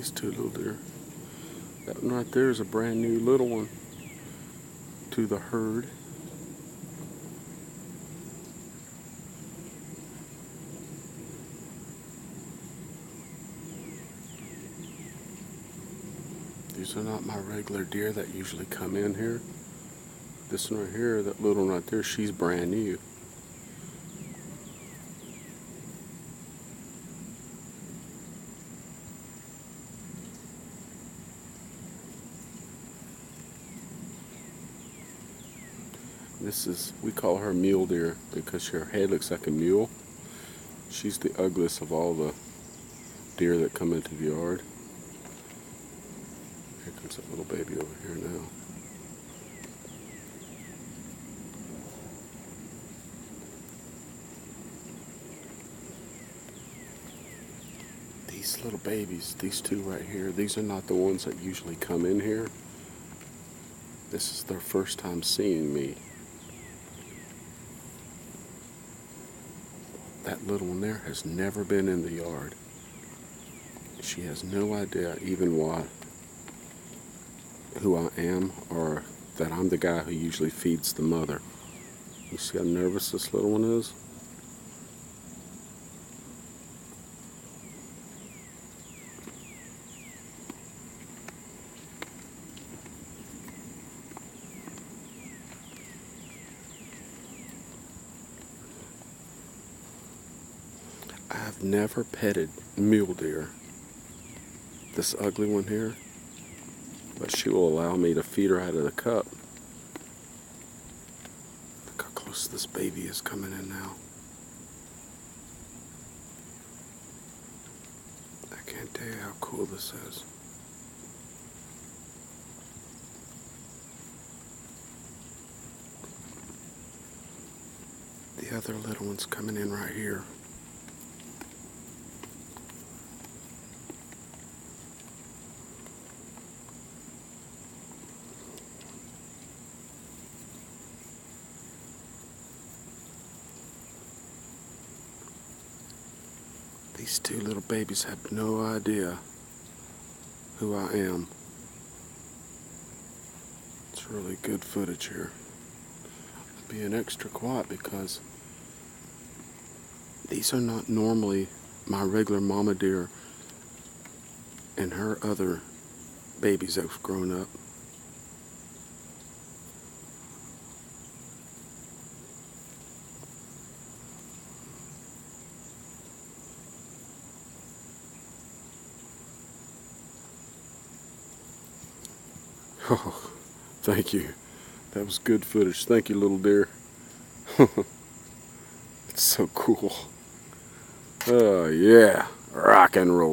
These two little deer. That one right there is a brand new little one to the herd. These are not my regular deer that usually come in here. This one right here, that little one right there, she's brand new. We call her mule deer because her head looks like a mule. She's the ugliest of all the deer that come into the yard. Here comes that little baby over here now. These little babies, these two right here, these are not the ones that usually come in here. This is their first time seeing me. That little one there has never been in the yard. She has no idea even who I am, or that I'm the guy who usually feeds the mother. You see how nervous this little one is? I've never petted mule deer, this ugly one here, but she will allow me to feed her out of the cup. Look how close this baby is coming in now. I can't tell you how cool this is. The other little one's coming in right here. These two little babies have no idea who I am. It's really good footage here. I'm being extra quiet because these are not normally my regular mama deer and her other babies that have grown up. Oh, thank you. That was good footage. Thank you, little deer. It's so cool. Oh, yeah. Rock and roll.